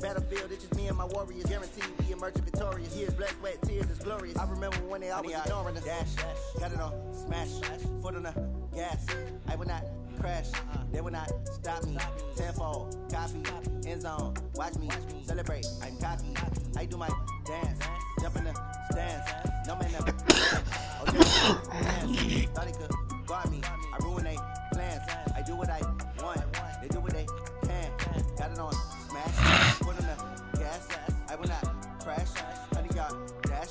battlefield, it's just me and my warriors. Guaranteed we emerging victorious. Years, blood, sweat, tears is glorious. I remember when they always ignoring us. Dash, got it on, smash, foot on the gas. I will not crash, they will not stop me. Tenfold, copy, end zone, watch me celebrate. I'm cocky, I do my dance, jump in the stands. No man never dance. Thought he could guard me. I ruin they plans. I do what I want. They do what they can. Got it on smash. Put on the gas. I will not crash. 100 yard dash.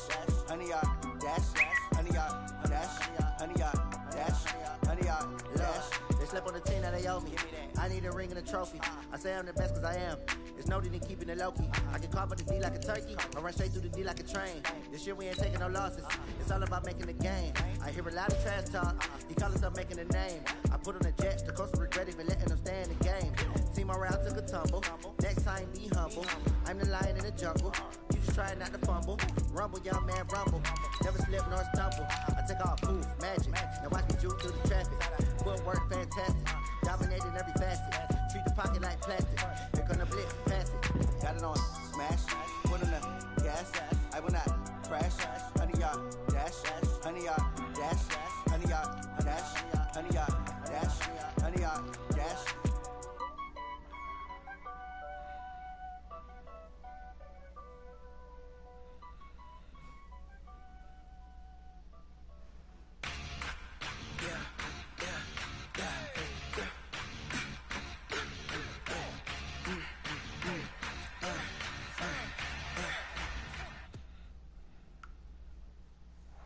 100 yard dash. 100 yard dash. 100 yard dash. 100 yard dash. They slept on the team that they owe me. I need a ring and a trophy. I say I'm the best cause I am. It's noted in keeping it low-key. I can carve up the D like a turkey. I run straight through the D like a train. This year we ain't taking no losses. It's all about making the game. I hear a lot of trash talk. He call himself making a name. I put on the jets. The coach regret even letting them stay in the game. Team morale took a tumble. Next time be humble. I'm the lion in the jungle. You just try not to fumble. Rumble, young man, rumble. Never slip nor stumble. I take off, poof, magic. Now watch me juke through the traffic. Footwork fantastic. Dominating every facet. Treat the pocket like plastic. Here come the blitz, pass it. Got it on smash. Put on the gas. I will not crash. 100 yard dash. 100 yard dash. 100 yard dash. 100 yard dash. 100 yard dash.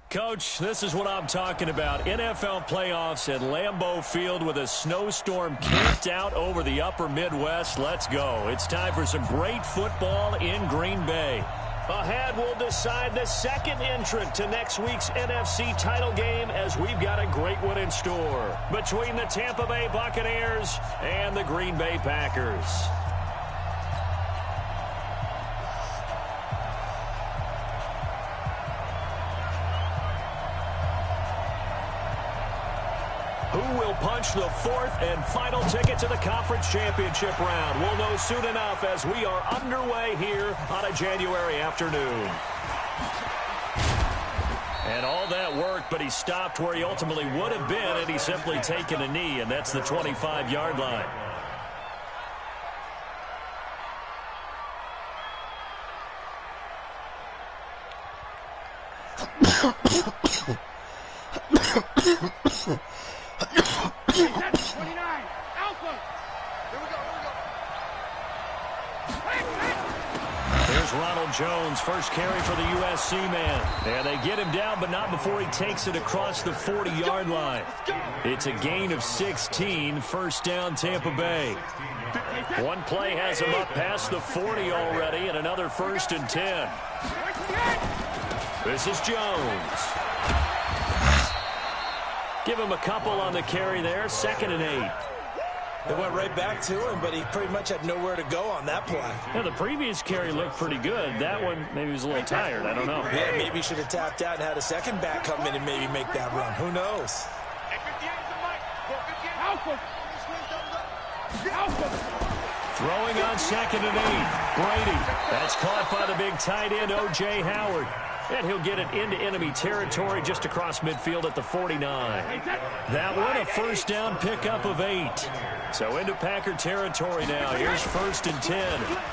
Coach, this is what I'm talking about. NFL playoffs at Lambeau Field with a snowstorm camped out over the upper Midwest. Let's go. It's time for some great football in Green Bay. Ahead, we'll decide the second entrant to next week's NFC title game as we've got a great one in store between the Tampa Bay Buccaneers and the Green Bay Packers. Who will punch the fourth and final ticket to the conference championship round? We'll know soon enough as we are underway here on a January afternoon. And all that worked, but he stopped where he ultimately would have been had he simply taken a knee, and that's the 25-yard line. Jones, first carry for the USC man. And they get him down, but not before he takes it across the 40-yard line. It's a gain of 16, first down Tampa Bay. One play has him up past the 40 already, and another 1st and 10. This is Jones. Give him a couple on the carry there, 2nd and 8. They went right back to him, but he pretty much had nowhere to go on that play. Yeah, the previous carry looked pretty good. That one, maybe he was a little tired. I don't know. Yeah, maybe he should have tapped out and had a second back come in and maybe make that run. Who knows? Throwing on 2nd and 8. Brady. That's caught by the big tight end, O.J. Howard. And he'll get it into enemy territory just across midfield at the 49. That one, a first down pickup of 8. So into Packer territory now. Here's 1st and 10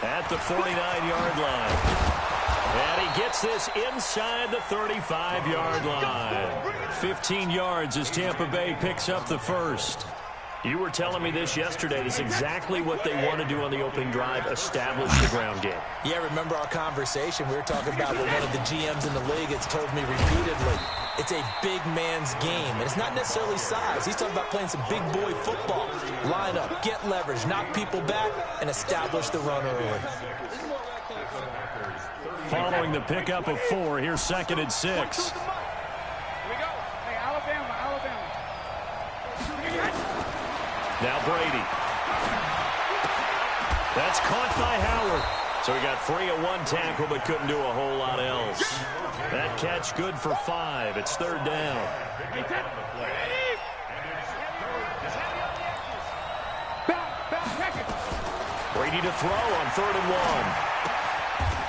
at the 49-yard line. And he gets this inside the 35-yard line. 15 yards as Tampa Bay picks up the first. You were telling me this yesterday. This is exactly what they want to do on the opening drive, establish the ground game. Yeah, remember our conversation? We were talking about what one of the GMs in the league has told me repeatedly. It's a big man's game, and it's not necessarily size. He's talking about playing some big boy football. Line up, get leverage, knock people back, and establish the run early. Following the pickup of 4, here's 2nd and 6. Now Brady. That's caught by Howard. So he got free of one tackle but couldn't do a whole lot else. That catch good for 5. It's 3rd down. Brady to throw on 3rd and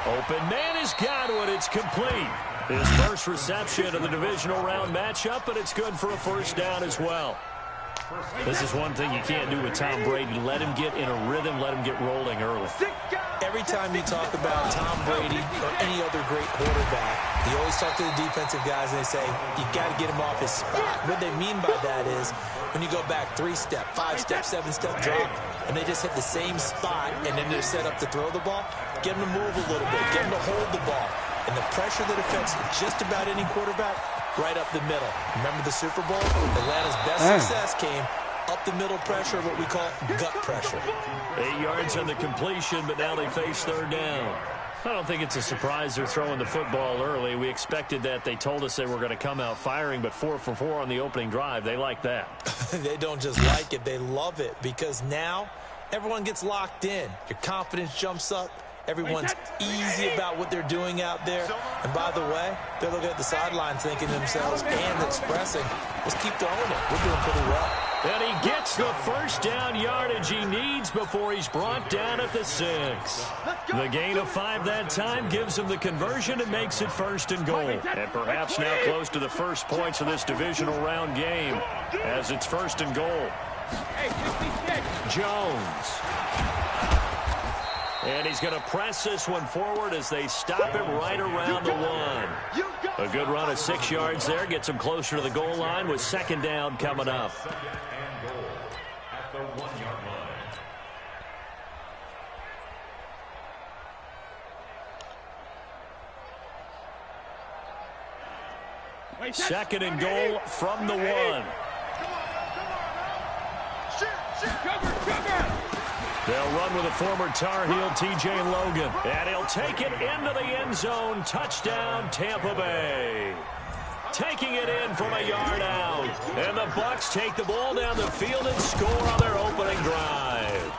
1. Open man has got it. It's complete. His first reception of the divisional round matchup, but it's good for a first down as well. This is one thing you can't do with Tom Brady. Let him get in a rhythm. Let him get rolling early. Every time you talk about Tom Brady or any other great quarterback, you always talk to the defensive guys and they say, you got to get him off his spot. What they mean by that is when you go back 3-step, 5-step, 7-step drop, and they just hit the same spot and then they're set up to throw the ball, get them to move a little bit, get them to hold the ball. And the pressure that affects just about any quarterback, right up the middle. Remember the Super Bowl? Atlanta's best success came up the middle pressure, what we call gut pressure. 8 yards on the completion, but now they face 3rd down. I don't think it's a surprise they're throwing the football early. We expected that. They told us they were going to come out firing, but 4 for 4 on the opening drive. They like that. They don't just like it. They love it because now everyone gets locked in. Your confidence jumps up. Everyone's easy about what they're doing out there. And by the way, they're looking at the sideline thinking to themselves and expressing, let's keep throwing it. We're doing pretty well. And he gets the first down yardage he needs before he's brought down at the 6. The gain of 5 that time gives him the conversion and makes it 1st and goal. And perhaps now close to the first points of this divisional round game as it's 1st and goal. Jones. And he's going to press this one forward as they stop him right around the 1. A good run of 6 yards there. Gets him closer to the goal line with 2nd down coming up. Second and goal from the 1. They'll run with a former Tar Heel, T.J. Logan. And he'll take it into the end zone. Touchdown, Tampa Bay. Taking it in from a yard out. And the Bucs take the ball down the field and score on their opening drive.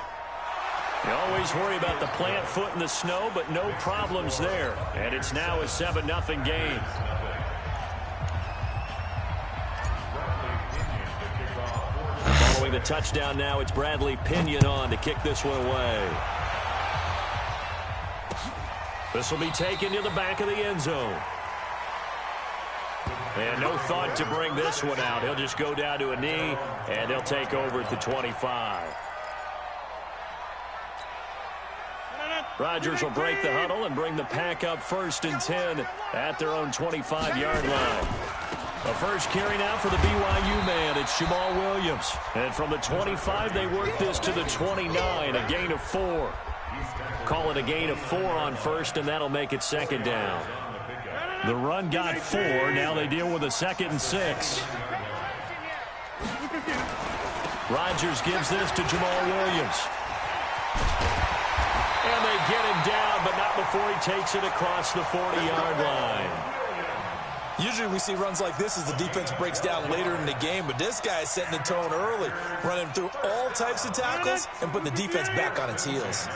You always worry about the plant foot in the snow, but no problems there. And it's now a 7-0 game. Following the touchdown now, it's Bradley Pinion on to kick this one away. This will be taken to the back of the end zone. And no thought to bring this one out. He'll just go down to a knee, and they'll take over at the 25. Rodgers will break the huddle and bring the pack up 1st and 10 at their own 25-yard line. A first carry now for the BYU man. It's Jamal Williams. And from the 25, they work this to the 29, a gain of 4. Call it a gain of 4 on 1st, and that'll make it 2nd down. The run got 4. Now they deal with a 2nd and 6. Rodgers gives this to Jamal Williams. And they get him down, but not before he takes it across the 40-yard line. Usually we see runs like this as the defense breaks down later in the game, but this guy is setting the tone early, running through all types of tackles and putting the defense back on its heels. Slam,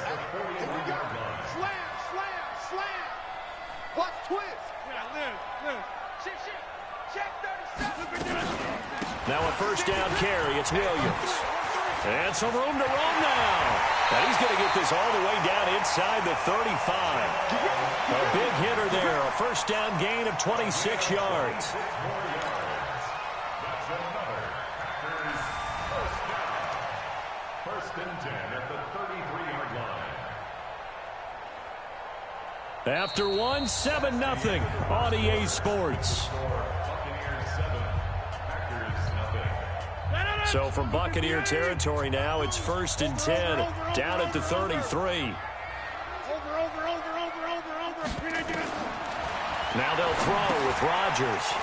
slam, slam. Watch twist. Now a first down carry. It's Williams. And some room to run now. And he's going to get this all the way down inside the 35. A big hitter there. A first down gain of 26 yards. First and 10 at the 33-yard line. After one, 7-0 on EA Sports. So from Buccaneer territory now, it's 1st and 10 down at the 33. Now they'll throw with Rodgers.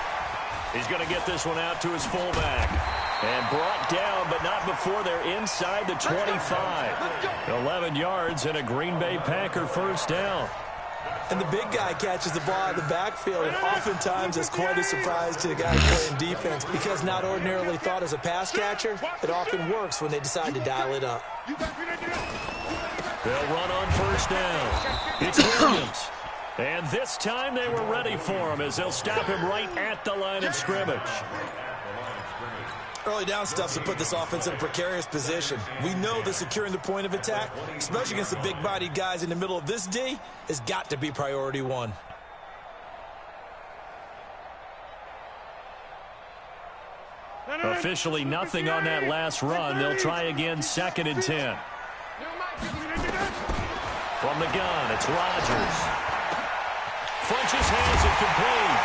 He's going to get this one out to his fullback. And brought down, but not before they're inside the 25. 11 yards and a Green Bay Packer first down. And the big guy catches the ball out of the backfield, and oftentimes it's quite a surprise to the guy playing defense because not ordinarily thought as a pass catcher, it often works when they decide to dial it up. They'll run on first down. It's Williams. And this time they were ready for him as they'll stop him right at the line of scrimmage. Early down stuff to put this offense in a precarious position. We know that securing the point of attack, especially against the big-bodied guys in the middle of this D, has got to be priority one. Officially nothing on that last run. They'll try again, 2nd and 10. From the gun, it's Rodgers. Funches has it complete.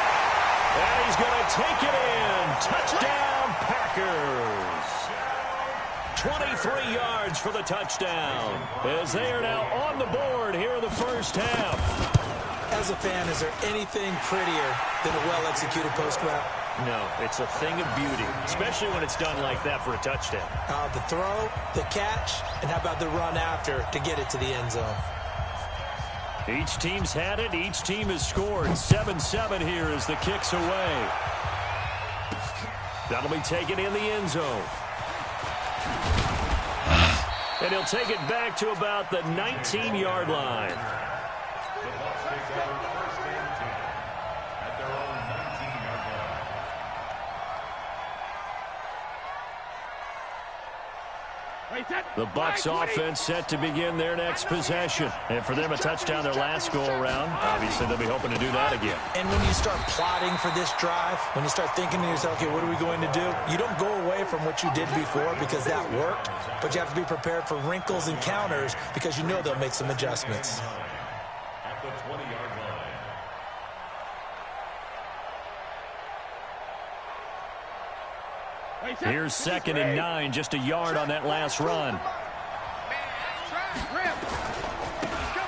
And he's going to take it in. Touchdown, Packers. 23 yards for the touchdown, as they are now on the board here in the first half. As a fan, is there anything prettier than a well-executed post route? No, it's a thing of beauty, especially when it's done like that for a touchdown. The throw, the catch, and how about the run after to get it to the end zone? Each team's had it. Each team has scored. 7-7 here as the kick's away. That'll be taken in the end zone. And he'll take it back to about the 19-yard line. The Bucs offense set to begin their next possession. And for them, a touchdown their last go-around. Obviously, they'll be hoping to do that again. And when you start plotting for this drive, when you start thinking to yourself, okay, what are we going to do? You don't go away from what you did before because that worked, but you have to be prepared for wrinkles and counters because you know they'll make some adjustments. At the 20-yard line. Here's 2nd and 9, just a yard on that last run.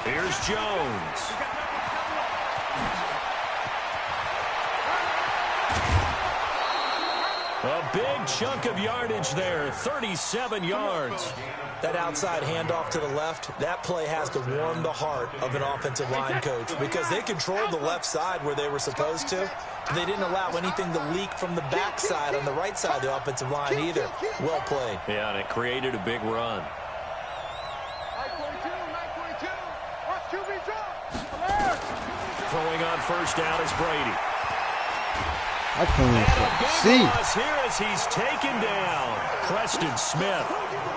Here's Jones. A big chunk of yardage there, 37 yards. That outside handoff to the left, that play has to warm the heart of an offensive line coach because they controlled the left side where they were supposed to. They didn't allow anything to leak from the backside on the right side of the offensive line either. Well played. Yeah, and it created a big run. Throwing on first down is Brady. I can't see. Here as he's taken down. Preston Smith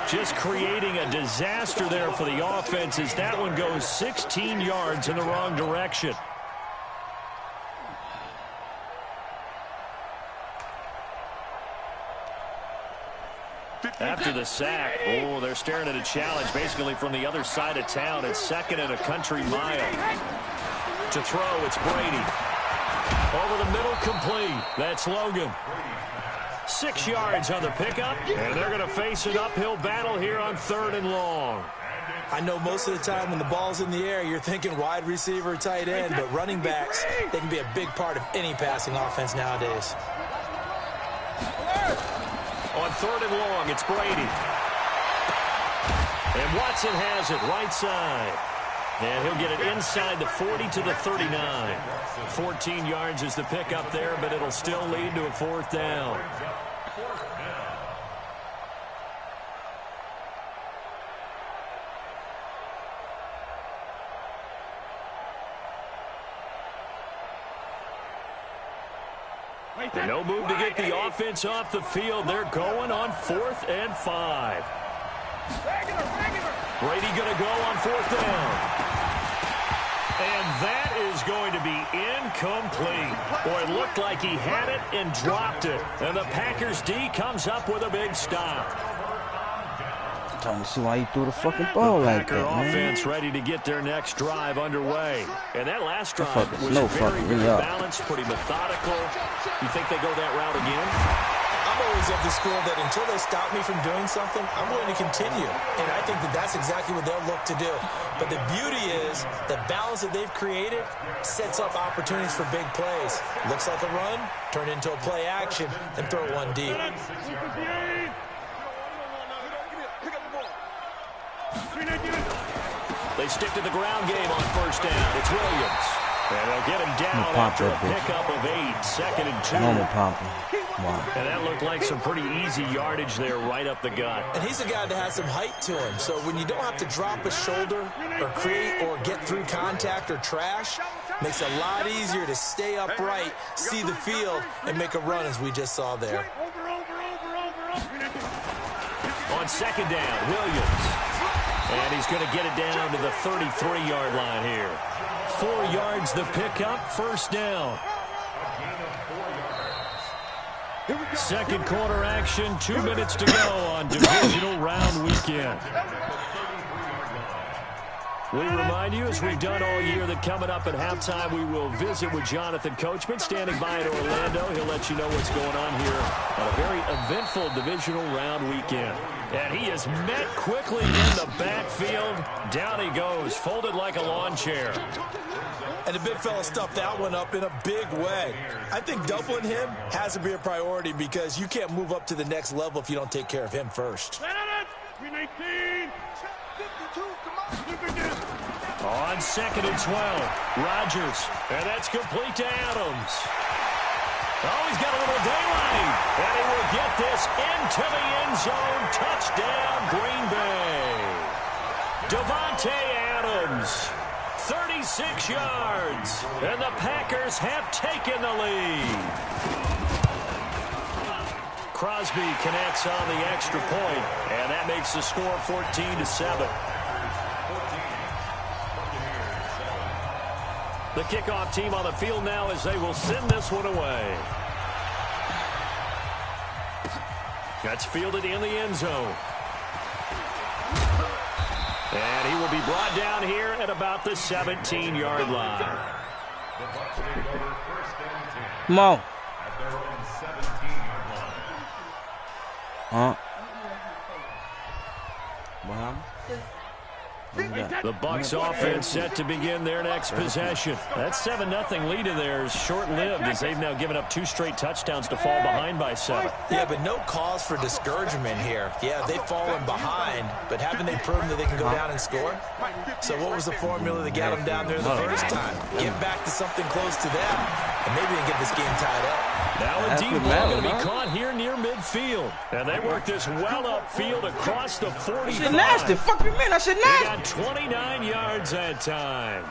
just creating a disaster there for the offense as that one goes 16 yards in the wrong direction. After the sack, they're staring at a challenge basically from the other side of town. It's 2nd and a country mile. To throw, it's Brady. Over the middle, complete. That's Logan. 6 yards on the pickup, and they're going to face an uphill battle here on 3rd and long. I know most of the time when the ball's in the air, you're thinking wide receiver, tight end, but running backs, they can be a big part of any passing offense nowadays. On 3rd and long, it's Brady. And Watson has it right side. And he'll get it inside the 40 to the 39. 14 yards is the pickup there, but it'll still lead to a 4th down. And no move to get the offense off the field. They're going on 4th and 5. Brady going to go on 4th down. And that is going to be incomplete. Boy, it looked like he had it and dropped it. And the Packers D comes up with a big stop. I'm trying to see why he threw the fucking ball like that, man. Offense ready to get their next drive underway. And that last drive was very balanced, pretty methodical. You think they go that route again? I'm always of the school that until they stop me from doing something, I'm going to continue. And I think that that's exactly what they'll look to do. But the beauty is the balance that they've created sets up opportunities for big plays. Looks like a run, turn into a play action, and throw one deep. They stick to the ground game on first down. It's Williams. And they'll get him down after a pickup of 8. 2nd and 2. Wow. And that looked like some pretty easy yardage there right up the gut. And he's a guy that has some height to him. So when you don't have to drop a shoulder or create or get through contact or trash, makes it a lot easier to stay upright, see the field, and make a run as we just saw there. On second down, Williams. And he's going to get it down to the 33-yard line here. 4 yards the pickup, first down. Second quarter action, 2 minutes to go on divisional round weekend. We remind you, as we've done all year, that coming up at halftime, we will visit with Jonathan Coachman, standing by in Orlando. He'll let you know what's going on here on a very eventful divisional round weekend. And he is met quickly in the backfield. Down he goes, folded like a lawn chair. And the big fella stuffed that one up in a big way. I think doubling him has to be a priority because you can't move up to the next level if you don't take care of him first. On second and 12, Rodgers, and that's complete to Adams. Oh, he's got a little daylight, and he will get this into the end zone. Touchdown, Green Bay. Davante Adams, 36 yards, and the Packers have taken the lead. Crosby connects on the extra point, and that makes the score 14-7. The kickoff team on the field now as they will send this one away. That's fielded in the end zone. And he will be brought down here at about the 17-yard line. Come on. The Bucs offense set to begin their next possession. That 7-0 lead of theirs short-lived as they've now given up 2 straight touchdowns to fall behind by 7. Yeah, but no cause for discouragement here. Yeah, they've fallen behind, but haven't they proven that they can go down and score? So what was the formula that got them down there the first time? Get back to something close to that, and maybe they can get this game tied up. Now a deep ball going to be caught here near midfield. And they work this well upfield across the 45. Shit nasty. Fuck you, man. I said nasty. They got 29 yards that time.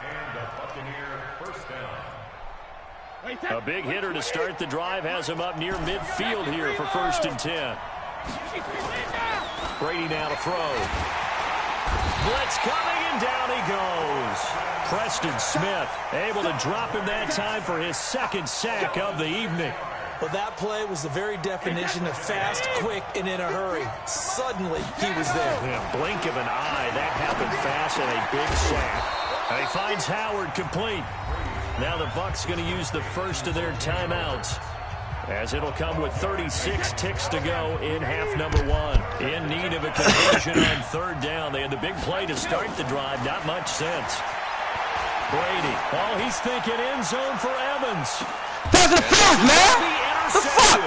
A big hitter to start the drive has him up near midfield here for 1st and 10. Brady now to throw. Blitz coming, and down he goes. Preston Smith able to drop him that time for his 2nd sack of the evening. Well, that play was the very definition of fast, quick, and in a hurry. Suddenly, he was there. In a blink of an eye, that happened fast and a big sack. And he finds Howard complete. Now the Bucs going to use the first of their timeouts, as it'll come with 36 ticks to go in half number 1. In need of a conversion on 3rd down. They had the big play to start the drive. Not much sense. Brady. Oh, he's thinking end zone for Evans. That's the fuck, man. The fuck?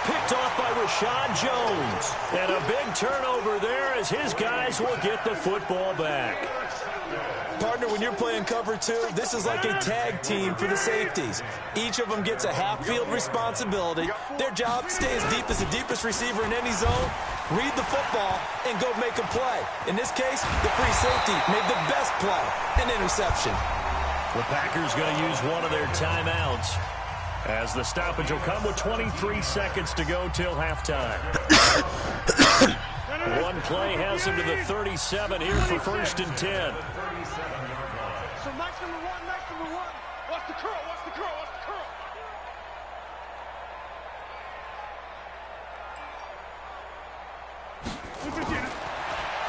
Picked off by Rashad Jones. And a big turnover there as his guys will get the football back. Partner, when you're playing cover 2, this is like a tag team for the safeties. Each of them gets a half-field responsibility. Their job, stay as deep as the deepest receiver in any zone, read the football, and go make a play. In this case, the free safety made the best play, an interception. The Packers going to use one of their timeouts, as the stoppage will come with 23 seconds to go till halftime. One play has him to the 37 here for 1st and 10. So match number one. Watch the curl, watch the curl, watch the curl.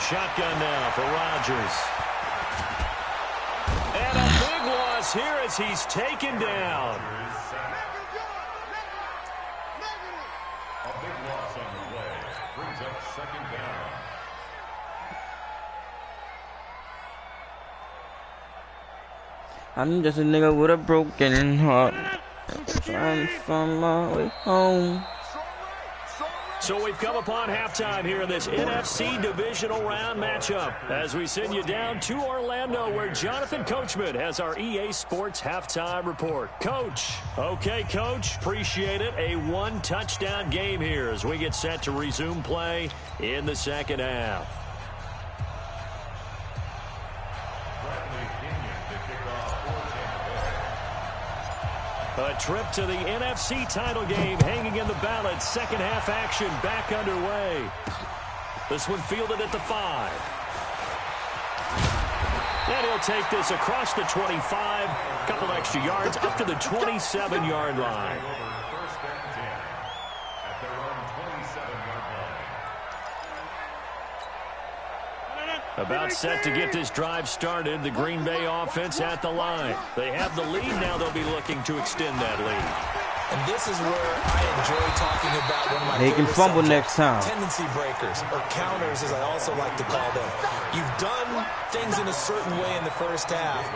Shotgun now for Rodgers. And a big loss here as he's taken down. A big loss on the play. Brings up 2nd down. I'm just a nigga with a broken heart. Trying to find my way home. So we've come upon halftime here in this NFC divisional round matchup as we send you down to Orlando, where Jonathan Coachman has our EA Sports halftime report. Coach. Okay, Coach. Appreciate it. A 1-touchdown game here as we get set to resume play in the 2nd half. A trip to the NFC title game hanging in the balance. 2nd half action back underway. This one fielded at the 5. And he'll take this across the 25, couple extra yards up to the 27-yard line. First and 10 at their own 27-yard line. About set to get this drive started. The Green Bay offense at the line. They have the lead. Now they'll be looking to extend that lead. And this is where I enjoy talking about one of my They can favorite fumble subjects, next time. tendency breakers, or counters, as I also like to call them. You've done things in a certain way in the first half,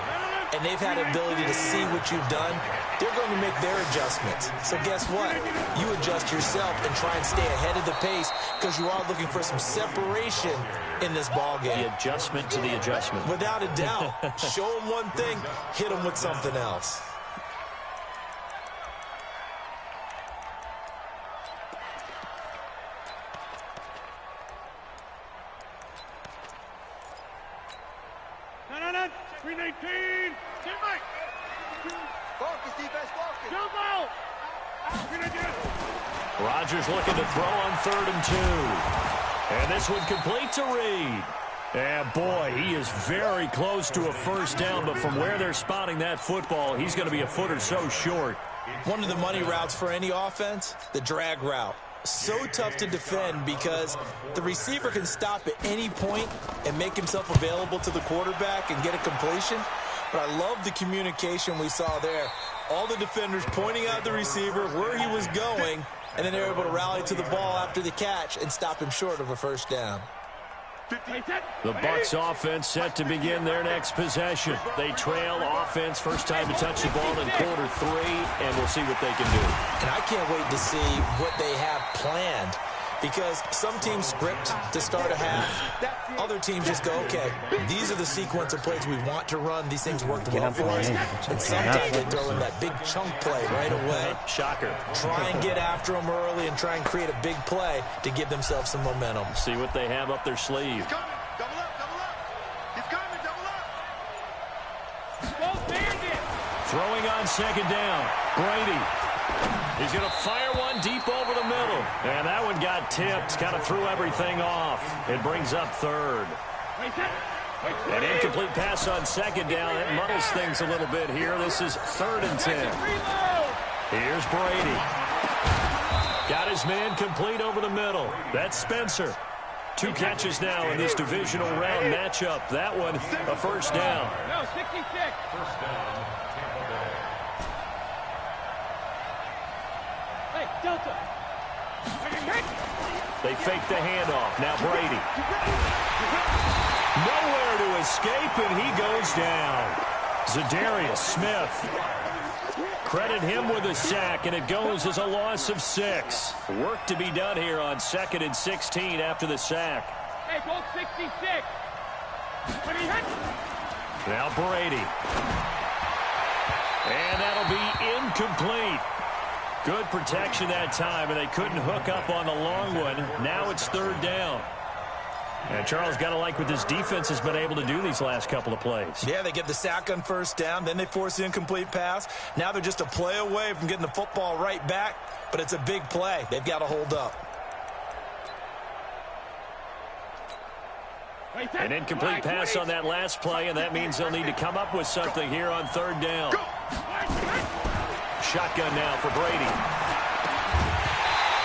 and they've had the ability to see what you've done. They're going to make their adjustments. So guess what? You adjust yourself and try and stay ahead of the pace because you are looking for some separation in this ball game. The adjustment to the adjustment. Without a doubt. Show them one thing, hit them with something else. Green 18. Focus, defense, focus. Jump out. Green 18. Rodgers looking to throw on 3rd and 2. And this one complete to Reed. And boy, he is very close to a first down, but from where they're spotting that football, he's going to be a foot or so short. One of the money routes for any offense, the drag route. So tough to defend because the receiver can stop at any point and make himself available to the quarterback and get a completion. But I love the communication we saw there. All the defenders pointing out the receiver, where he was going, and then they're able to rally to the ball after the catch and stop him short of a first down. The Bucs offense set to begin their next possession. They trail offense, first time to touch the ball in quarter 3, and we'll see what they can do. And I can't wait to see what they have planned because some teams script to start a half. Other teams just go, okay, these are the sequence of plays we want to run. These things worked well for us. And sometimes they throw in that big chunk play right away. Shocker. Try and get after them early and try and create a big play to give themselves some momentum. See what they have up their sleeve. Double up, double up. He's coming, double up. Go, Bandit. Throwing on 2nd down. Brady. He's going to fire one deep over the middle. And that one got tipped. Kind of threw everything off. It brings up 3rd. An incomplete pass on 2nd down. It muddles things a little bit here. This is 3rd and 10. Here's Brady. Got his man complete over the middle. That's Spencer. 2 catches now in this divisional round matchup. That one, a first down. No, 66. First down, Tampa Bay. Hey, Delta. They fake the handoff. Now Brady. Nowhere to escape, and he goes down. Zadarius Smith. Credit him with a sack, and it goes as a loss of 6. Work to be done here on 2nd and 16 after the sack. Hey, go 66. When he hits. Now Brady. And that'll be incomplete. Good protection that time, and they couldn't hook up on the long one. Now it's 3rd down. And Charles, got to like what this defense has been able to do these last couple of plays. Yeah, they get the sack on first down, then they force the incomplete pass. Now they're just a play away from getting the football right back, but it's a big play. They've got to hold up. An incomplete pass on that last play, and that means they'll need to come up with something here on 3rd down. Shotgun now for Brady.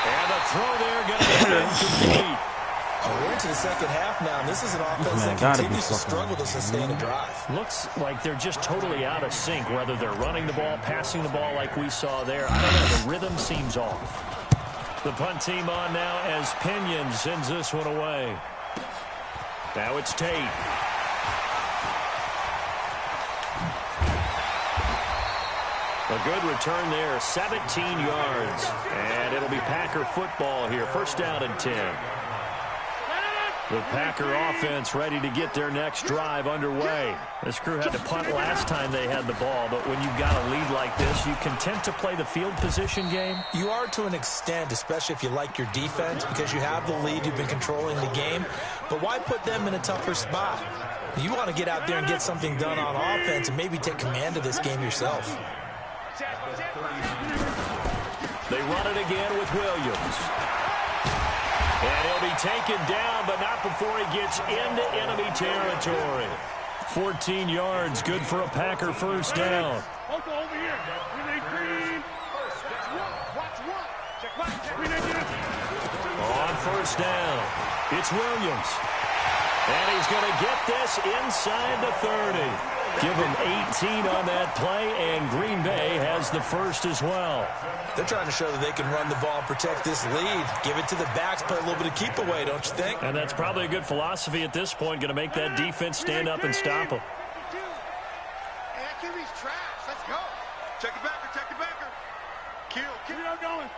And the throw there going to be incomplete. We're into the second half now, and this is an offense that continues to struggle to sustain a drive. Looks like they're just totally out of sync, whether they're running the ball, passing the ball like we saw there. I don't know, the rhythm seems off. The punt team on now as Pinion sends this one away. Now it's Tate. A good return there, 17 yards. And it'll be Packer football here. First down and 10. The Packer offense ready to get their next drive underway. This crew had to punt last time they had the ball, but when you've got a lead like this, you content to play the field position game? You are to an extent, especially if you like your defense, because you have the lead, you've been controlling the game. But why put them in a tougher spot? You want to get out there and get something done on offense and maybe take command of this game yourself. They run it again with Williams. And he'll be taken down, but not before he gets into enemy territory. 14 yards, good for a Packer first down. Also over here. Green. Watch one. Check one. On first down, it's Williams. And he's going to get this inside the 30. Give him 18 on that play, and Green Bay has the first as well. They're trying to show that they can run the ball and protect this lead. Give it to the backs, play a little bit of keep away, don't you think? And that's probably a good philosophy at this point, going to make that defense stand up and stop them. Hey, that QB's trash. Let's go. Check the backer, check the backer. Kill. Going.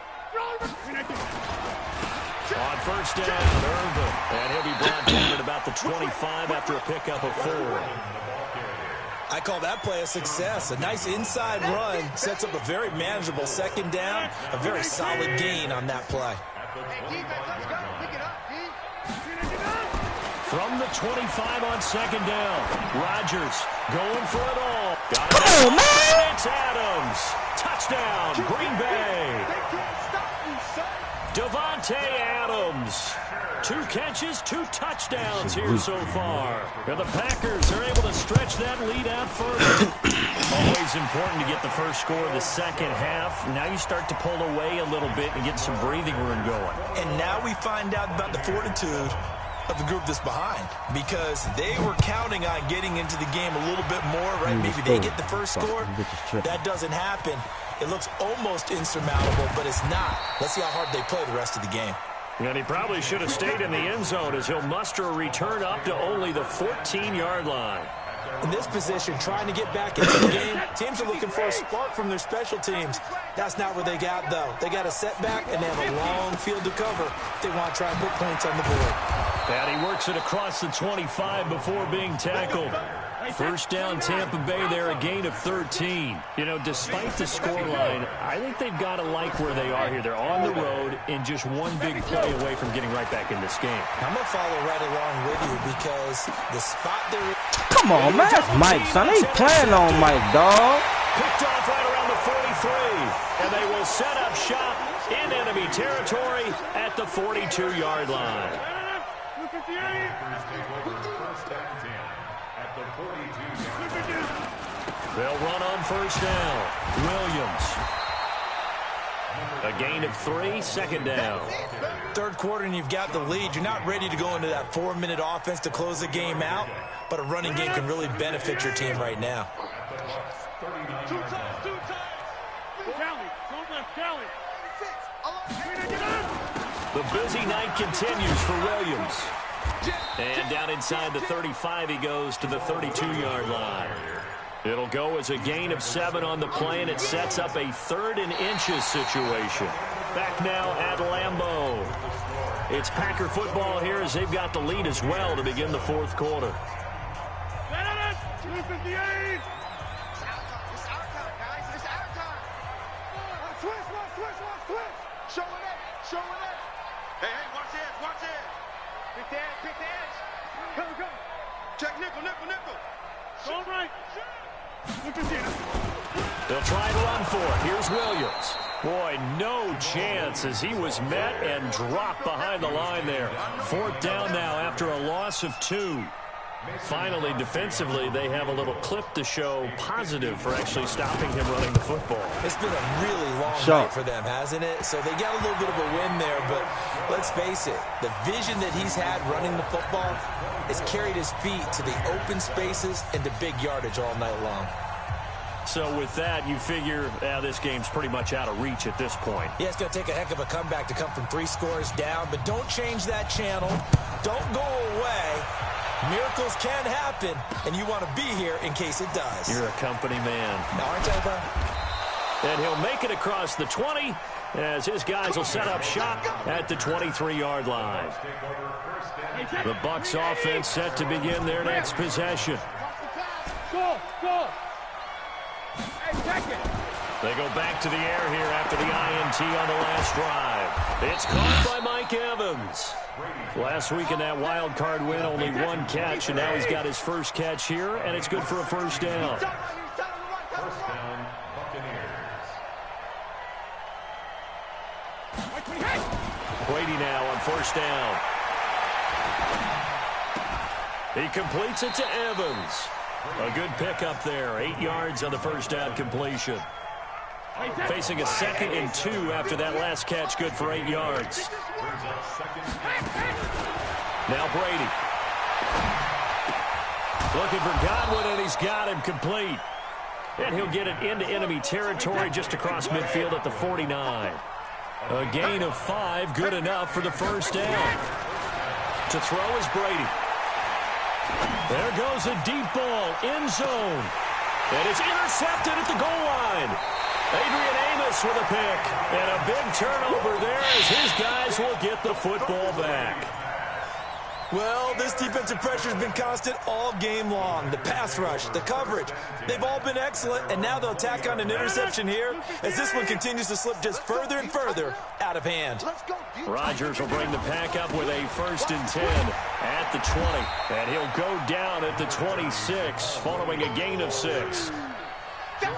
On first down, Irvin. And he'll be brought down at about the 25 after a pickup of 4. I call that play a success. A nice inside run sets up a very manageable second down. A very solid gain on that play. Hey, defense, let's go. Pick it up, D. From the 25 on second down, Rodgers going for it all. Come on, man! It's Adams. Touchdown, Green Bay. They can't stop you, son. Devontae Adams. 2 catches, 2 touchdowns here so far. And the Packers are able to stretch that lead out further. Always important to get the first score of the second half. Now you start to pull away a little bit and get some breathing room going. And now we find out about the fortitude of the group that's behind, because they were counting on getting into the game a little bit more, right? Maybe they get the first score. That doesn't happen. It looks almost insurmountable, but it's not. Let's see how hard they play the rest of the game. And he probably should have stayed in the end zone as he'll muster a return up to only the 14-yard line. In this position, trying to get back into the game, teams are looking for a spark from their special teams. That's not where they got, though. They got a setback, and they have a long field to cover if they want to try and put points on the board. And he works it across the 25 before being tackled. First down, Tampa Bay there, a gain of 13. You know, despite the scoreline, I think they've got to like where they are here. They're on the road and just one big play away from getting right back in this game. I'm going to follow right along with you because the spot they're in. Come on, man. That's Mike, son. They playing on Mike, dog. Picked off right around the 43. And they will set up shop in enemy territory at the 42-yard line. They'll run on first down. Williams. A gain of 3, second down. Third quarter and you've got the lead. You're not ready to go into that 4-minute offense to close the game out, but a running game can really benefit your team right now. Two times. Don't left Kelly. The busy night continues for Williams. And down inside the 35, he goes to the 32-yard line. It'll go as a gain of 7 on the play, and it sets up a 3rd and inches situation. Back now at Lambeau. It's Packer football here as they've got the lead as well to begin the fourth quarter. 258. It's our time, guys. It's our time. Switch. Show it up. Hey, watch this. Pick the edge. Go. Check nickel. Go right. They'll try to run for it. Here's Williams. Boy, no chance as he was met and dropped behind the line there. 4th down now after a loss of 2. Finally, defensively, they have a little clip to show positive for actually stopping him running the football. It's been a really long night for them, hasn't it? So they got a little bit of a win there, but let's face it, the vision that he's had running the football has carried his feet to the open spaces and to big yardage all night long. So with that, you figure this game's pretty much out of reach at this point. Yeah, it's going to take a heck of a comeback to come from 3 scores down, but don't change that channel. Don't go away. Miracles can happen, and you want to be here in case it does. You're a company man. Now, aren't I, bro? And he'll make it across the 20 as his guys will set up shop at the 23-yard line. The Bucs offense set to begin their next possession. Go. They go back to the air here after the INT on the last drive. It's caught by Mike Evans. Last week in that wild card win, only 1 catch, and now he's got his first catch here, and it's good for a first down. First down, Buccaneers. Brady now on first down. He completes it to Evans. A good pickup there. 8 yards on the first down completion. Facing a 2nd and 2 after that last catch, good for 8 yards. Now Brady. Looking for Godwin, and he's got him complete. And he'll get it into enemy territory just across midfield at the 49. A gain of 5, good enough for the first down. To throw is Brady. There goes a deep ball, end zone. And it's intercepted at the goal line. Adrian Amos with a pick. And a big turnover there as his guys will get the football back. Well, this defensive pressure has been constant all game long. The pass rush, the coverage, they've all been excellent, and now they'll tack on an interception here as this one continues to slip just further and further out of hand. Rodgers will bring the pack up with a 1st and 10 at the 20, and he'll go down at the 26 following a gain of 6.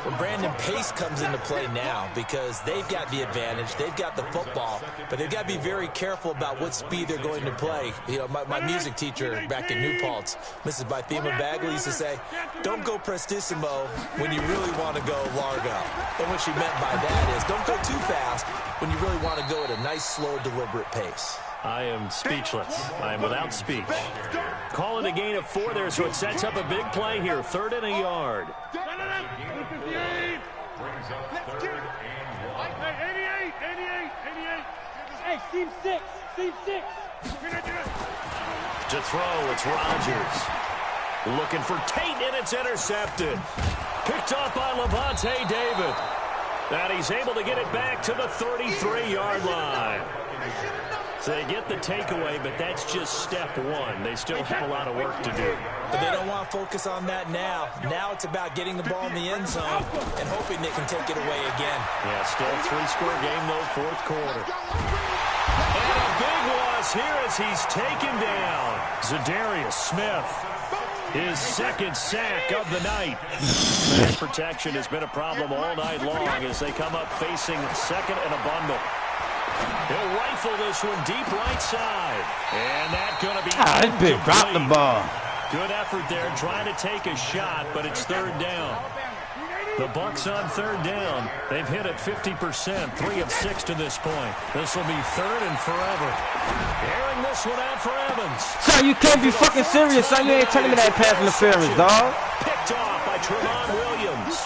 Well, Brandon, pace comes into play now because they've got the advantage. They've got the football, but they've got to be very careful about what speed they're going to play. You know, my music teacher back in New Paltz, Mrs. Bythema Bagley, used to say, don't go prestissimo when you really want to go largo. And what she meant by that is don't go too fast when you really want to go at a nice, slow, deliberate pace. I am speechless. I am without speech. Call it a gain of 4 there, so it sets up a big play here. 3rd and a yard. Brings up 3rd and 1. 88. Hey, seam 6. To throw, it's Rodgers. Looking for Tate, and it's intercepted. Picked off by Levante David. And he's able to get it back to the 33-yard line. So they get the takeaway, but that's just step 1. They still have a lot of work to do. But they don't want to focus on that now. Now it's about getting the ball in the end zone and hoping they can take it away again. Yeah, still a 3-score game, though, 4th quarter. And a big loss here as he's taken down. Zadarius Smith, his 2nd sack of the night. Pass protection has been a problem all night long as they come up facing 2nd and a bundle. He'll rifle this one deep right side. And that's going to be this bitch dropped the ball. Good effort there trying to take a shot, but it's 3rd down. The Bucs on 3rd down. They've hit it 50%, 3 of 6 to this point. This will be 3rd and forever. Airing this one out for Evans. Son, you can't be fucking serious, son. You ain't telling me that pass interference, dog. Picked off by Tremont Williams.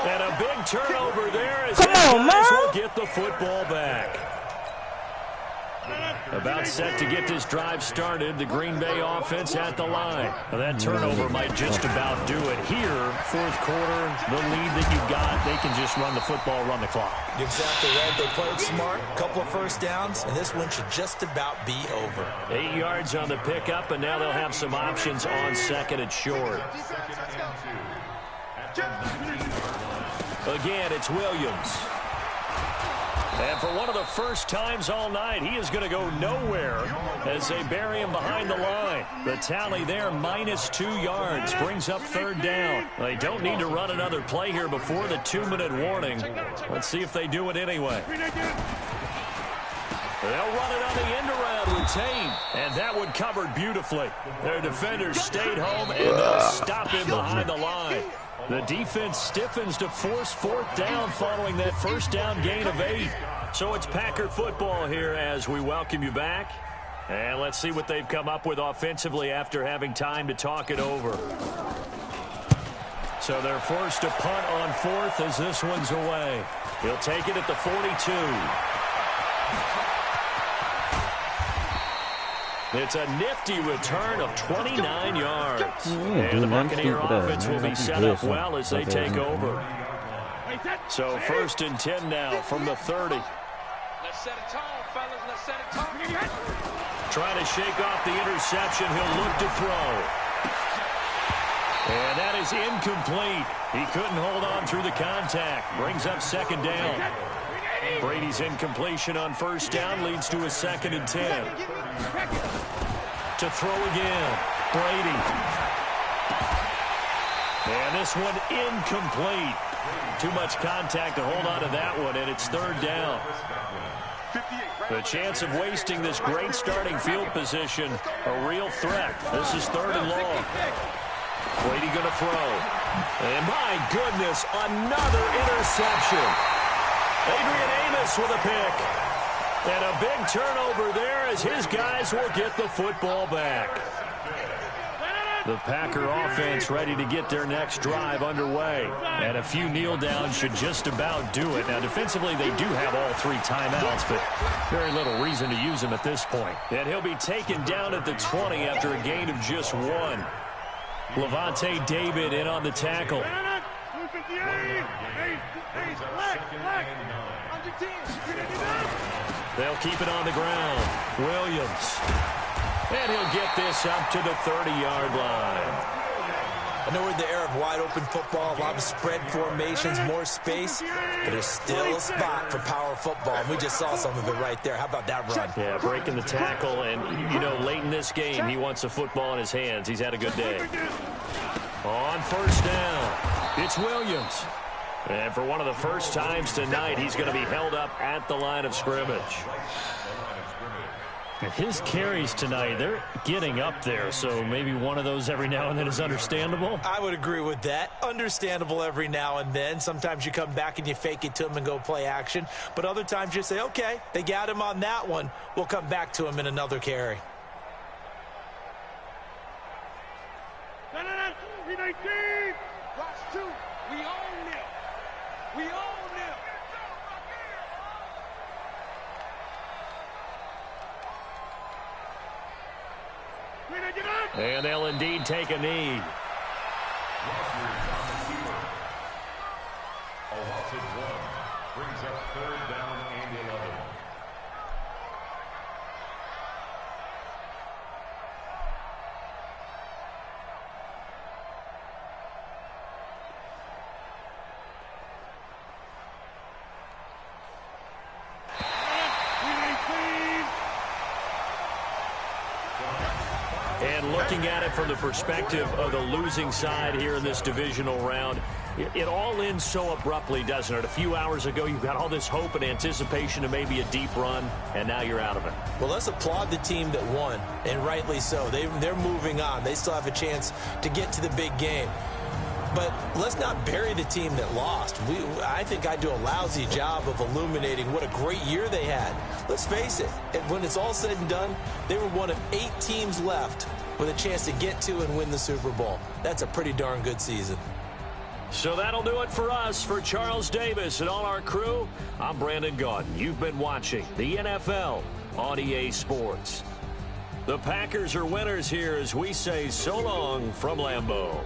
And a big turnover there as Come on, man. will get the football back. About set to get this drive started, the Green Bay offense at the line. Now that turnover might just about do it here. 4th quarter, the lead that you've got, they can just run the football, run the clock. Exactly right. They played smart, couple of first downs, and this one should just about be over. 8 yards on the pickup, and now they'll have some options on 2nd and short. Again, it's Williams. And for one of the first times all night, he is going to go nowhere as they bury him behind the line. The tally there, -2 yards, brings up 3rd down. They don't need to run another play here before the 2-minute warning. Let's see if they do it anyway. They'll run it on the end around with Tate, and that one covered beautifully. Their defenders stayed home, and they'll stop him behind the line. The defense stiffens to force 4th down following that first down gain of 8. So it's Packer football here as we welcome you back. And let's see what they've come up with offensively after having time to talk it over. So they're forced to punt on 4th as this one's away. He'll take it at the 42. It's a nifty return of 29 yards. And the Buccaneer offense will be set up well as they take over. So 1st and 10 now from the 30. Let's set a tone, fellas. Let's set a tone. Trying to shake off the interception. He'll look to throw. And that is incomplete. He couldn't hold on through the contact. Brings up 2nd down. Brady's incompletion on 1st down leads to a 2nd and 10. To throw again, Brady. And this one incomplete. Too much contact to hold on to that one, and it's 3rd down. 58. The chance of wasting this great starting field position, a real threat. This is 3rd and long. Brady going to throw. And my goodness, another interception. Adrian Amos with a pick. And a big turnover there as his guys will get the football back. The Packer offense ready to get their next drive underway. And a few kneel downs should just about do it. Now, defensively, they do have all 3 timeouts, but very little reason to use them at this point. And he'll be taken down at the 20 after a gain of just 1. Levante David in on the tackle. They'll keep it on the ground. Williams. And he'll get this up to the 30-yard line. I know we're in the era of wide-open football, a lot of spread formations, more space, but there's still a spot for power football, and we just saw some of it right there. How about that run? Yeah, breaking the tackle, and, you know, late in this game, he wants the football in his hands. He's had a good day. On 1st down, it's Williams. And for one of the first times tonight, he's going to be held up at the line of scrimmage. His carries tonight, they're getting up there, so maybe one of those every now and then is understandable. I would agree with that. Understandable every now and then. Sometimes you come back and you fake it to him and go play action. But other times you say, okay, they got him on that one. We'll come back to him in another carry. Watch 2. We own them. We own them. And they'll indeed take a knee. A loss of 1 brings up 3rd down and 11. And looking at it from the perspective of the losing side here in this divisional round, it all ends so abruptly, doesn't it? A few hours ago, you've got all this hope and anticipation of maybe a deep run, and now you're out of it. Well, let's applaud the team that won, and rightly so. They're moving on. They still have a chance to get to the big game. But let's not bury the team that lost. I think I do a lousy job of illuminating what a great year they had. Let's face it, when it's all said and done, they were one of 8 teams left with a chance to get to and win the Super Bowl. That's a pretty darn good season. So that'll do it for us. For Charles Davis and all our crew, I'm Brandon Gaudin. You've been watching the NFL on EA Sports. The Packers are winners here as we say so long from Lambeau.